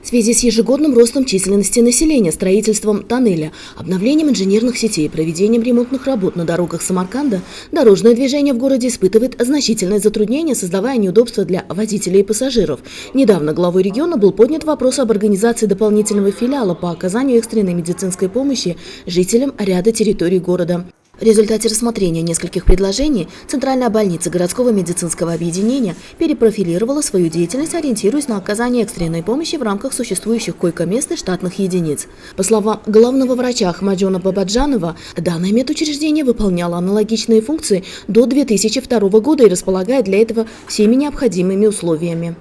В связи с ежегодным ростом численности населения, строительством тоннеля, обновлением инженерных сетей и проведением ремонтных работ на дорогах Самарканда, дорожное движение в городе испытывает значительные затруднения, создавая неудобства для водителей и пассажиров. Недавно главой региона был поднят вопрос об организации дополнительного филиала по оказанию экстренной медицинской помощи жителям ряда территорий города. В результате рассмотрения нескольких предложений Центральная больница городского медицинского объединения перепрофилировала свою деятельность, ориентируясь на оказание экстренной помощи в рамках существующих койко-мест и штатных единиц. По словам главного врача Ахмаджона Бабаджанова, данное медучреждение выполняло аналогичные функции до 2002 года и располагает для этого всеми необходимыми условиями.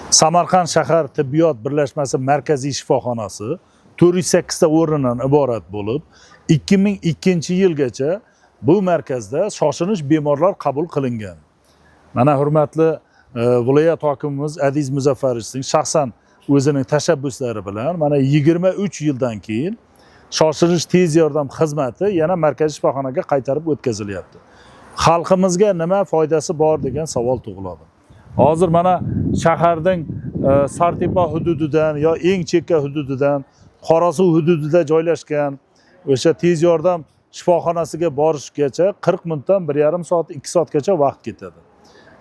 Samarqand shahar tibbiyot birlashmasi markaziy shifoxonasi 408 ta o'rindan iborat bo'lib, 2002-yilgacha bu markazda shoshilinch bemorlar qabul qilingan. Mana hurmatli viloyat hokimimiz Adiz Muzaffarovning shaxsan o'zining tashabbuslari bilan mana 23 yildan keyin shoshilinch tez yordam xizmati yana markaziy shifoxonaga qaytarib o'tkazilyapti. Xalqimizga nima foydasi bor degan savol tug'iladi. Hozir mana shaharning Sartepa hududidan yo eng chekka hududidan Qorasuv hududida joylashgan o'sha tez yordam shifoxonasiga borishgacha 40 minutdan 1,5 soat 2 soatgacha vaqt ketadi.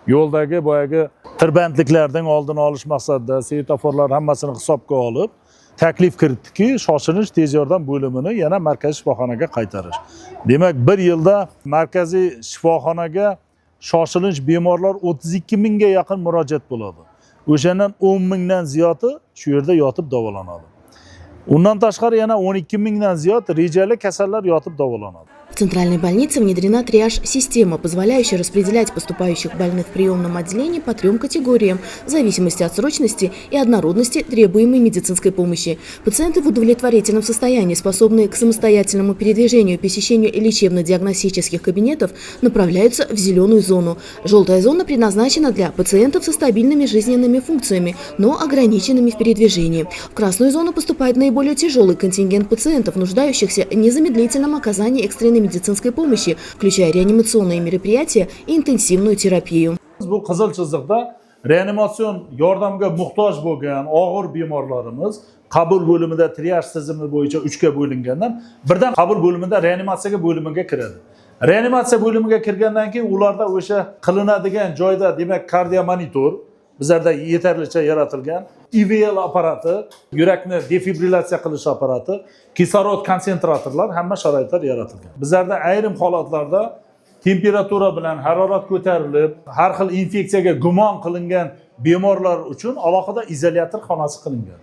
Yo'ldagi boyagi tirbandliklarning oldini olish maqsadida svetoforlar hammasini hisobga olib taklif kiritdiki, shoshilinch tez yordam bo'limini yana markaziy shifoxonaga qaytarish. Demak, bir yilda markaziy shifoxonaga shoshilinch bemorlar 32 mingga yaqin murojaat bo'ladi. O'shandan 10 mingdan ziyodi shu yerda yotib davolanadi. Undan tashqari yana 12 mingdan ziyod rejali kasallar yotib davolanadi. В Центральной больнице внедрена триаж-система, позволяющая распределять поступающих больных в приемном отделении по 3 категориям в зависимости от срочности и однородности требуемой медицинской помощи. Пациенты в удовлетворительном состоянии, способные к самостоятельному передвижению, посещению лечебно-диагностических кабинетов, направляются в зеленую зону. Желтая зона предназначена для пациентов со стабильными жизненными функциями, но ограниченными в передвижении. В красную зону поступает наиболее тяжелый контингент пациентов, нуждающихся в незамедлительном оказании экстренной медицинской помощи, включая реанимационные мероприятия и интенсивную терапию. Bu qizil chiziqda reanimatsion yordamga muhtoj bo'lgan og'ir bemorlarimiz qabul bo'limida triaj tizimi bo'yicha 3 ga bo'lingandan birdan qabul bo'limida reanimatsiya bo'limiga kiradi. Reanimatsiya bo'limiga kirgandan keyin ularda o'sha qilinadigan joyda, demak, kardiomonitor bizlarda yetarlicha yaratilgan, IVL apparati, yurakni defibrillatsiya qilish apparati, kislorod konsentratorlar hamma sharoitlar yaratilgan. Bizlarda ayrim holatlarda temperatura bilan harorat ko'tarilib, har xil infeksiyaga gumon qilingan bemorlar uchun alohida izolyator xonasi qilingan.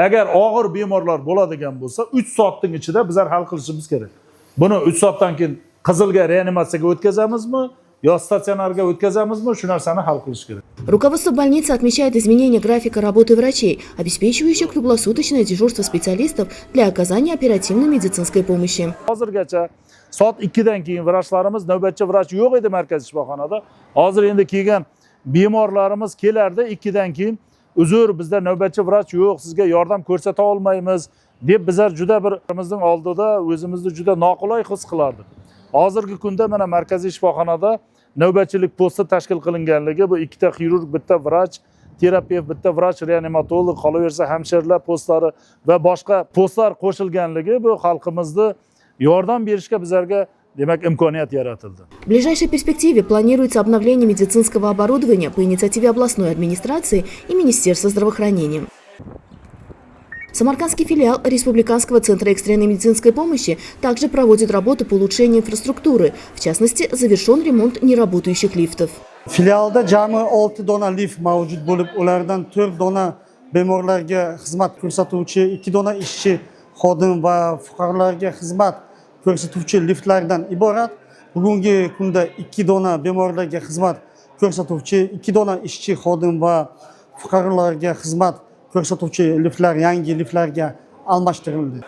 Agar og'ir bemorlar bo'ladigan bo'lsa, 3 soatning ichida bizlar hal qilishimiz kerak. Buni 3 soatdan keyin qizilga reanimatsiyaga o'tkazamizmi? Yo statsionarga o'tkazamizmi, shu narsani hal qilish kerak. Руководство больницы отмечает изменение графика работы врачей, обеспечивающих круглосуточное дежурство специалистов для оказания оперативной медицинской помощи. Hozirgacha soat 2 dan keyin vrachlarimiz, navbatchi vrach yo'q edi markaziy shifoxonada. Hozir endi kelgan bemorlarimiz kelardi 2 dan keyin, uzr, bizda navbatchi vrach yo'q, sizga yordam ko'rsata olmaymiz deb bizlar juda birimizning oldida o'zimizni juda noqulay his qilardik. Hozirgi kunda mana markaziy shifoxonada navbatchilik posti tashkil qilinganligi, bu 2 ta xirurg, 1 ta vrach, terapevt, 1 ta vrach reanimatolog, qolaversa hamshiralar postlari va boshqa postlar qo'shilganligi bu xalqimizni yordam berishga bizlarga demak imkoniyat yaratildi. В ближайшей перспективе планируется обновление медицинского оборудования по инициативе областной администрации и Министерства здравоохранения. Самаркандский филиал Республиканского центра экстренной медицинской помощи также проводит работы по улучшению инфраструктуры. В частности, завершен ремонт неработающих лифтов. Filialda jami 6 dona lift mavjud bo'lib, ulardan 4 dona bemorlarga xizmat ko'rsatuvchi, 2 dona ishchi xodim va fuqarolarga xizmat ko'rsatuvchi liftlardan iborat. Bugungi kunda 2 dona bemorlarga xizmat ko'rsatuvchi, 2 dona ishchi xodim va fuqarolarga xizmat ko'rsatuvchi liftlar yangi liftlarga almashtirildi.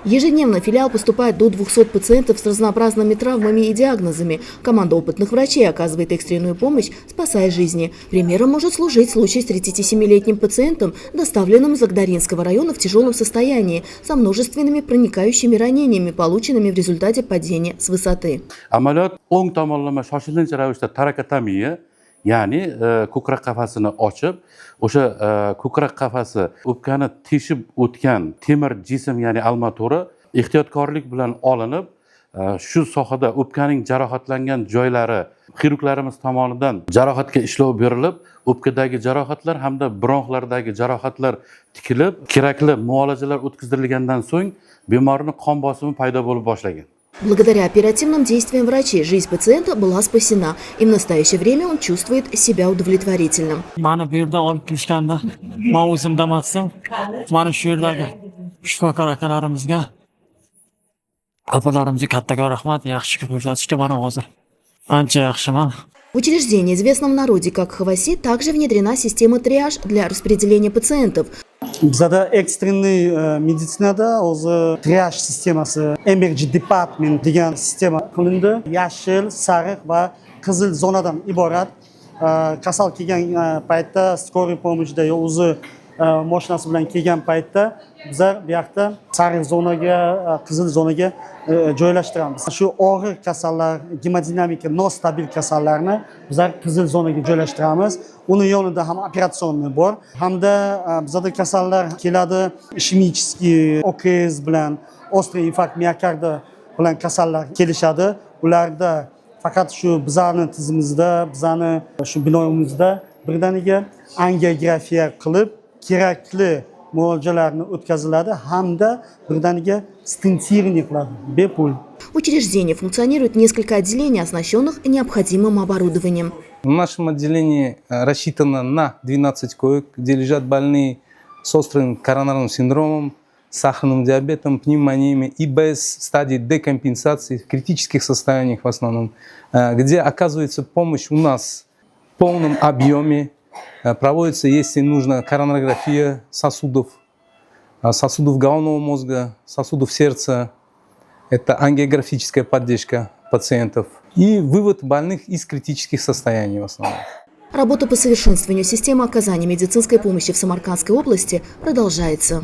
Ежедневно в филиал поступает до 200 пациентов с разнообразными травмами и диагнозами. Команда опытных врачей оказывает экстренную помощь, спасая жизни. Примером может служить случай с 37-летним пациентом, доставленным из Агдаринского района в тяжелом состоянии, со множественными проникающими ранениями, полученными в результате падения с высоты. Amaliyot o'ng tomonlama shoshilinch ravishda torakotamiya, ya'ni ko'krak qafasini ochib, o'sha ko'krak qafasi o'pkani teshib o'tgan temir jism, ya'ni armatura ehtiyotkorlik bilan olinib, shu sohada o'pkaning jarohatlangan joylari xirurglarimiz tomonidan jarohatga ishlov berilib, o'pkadagi jarohatlar hamda bronxlardagi jarohatlar tikilib, kerakli muolajalar o'tkazilgandan so'ng bemorning qon bosimi paydo bo'lib boshlagan. Благодаря оперативным действиям врачей жизнь пациента была спасена, и в настоящее время он чувствует себя удовлетворительным. Mani bu yerda olib kelishganda men o'zim damasdim. Mana shu yerdagi shifokor akalarimizga, opalarimizga kattaga rahmat, yaxshi ko'rsatishdi mana hozir. Ancha yaxshiman. В учреждении, известном в народе как Хаваси, также внедрена система триаж для распределения пациентов. Bizada ekstrenniy meditsinada o'zi triaj sistemasi, emergency department degan sistema qilindi. Yashil, sariq va qizil zonadan iborat. Kasal kelgan paytda skoriy pomощьda o'zi mashinasi bilan kelgan paytda bizlar bu yoqda sariq zonaga, qizil zonaga joylashtiramiz. Shu og'ir kasallar, gemodinamika nostabil kasallarni bizlar qizil zonaga joylashtiramiz. Uni yonida ham operatsionni bor. Hamda bizda kasallar keladi, ishemический OKS bilan, острый infarkt miokarda bilan kasallar kelishadi. Ularda faqat shu bizani tizimimizda, bizani shu binomizda birdaniga angiografiya qilib kerakli muolajalarni o'tkaziladi hamda birdaniga stentирование qiladi bepul. В учреждении функционирует несколько отделений, оснащенных необходимым оборудованием. В нашем отделении рассчитано на 12 коек, где лежат больные с острым коронарным синдромом, сахарным диабетом, пневмониями и без стадий декомпенсации, в критических состояниях в основном, где оказывается помощь у нас в полном объеме. Проводится, если нужно, коронарография сосудов головного мозга, сосудов сердца. Это ангиографическая поддержка пациентов и вывод больных из критических состояний в основном. Работа по совершенствованию системы оказания медицинской помощи в Самаркандской области продолжается.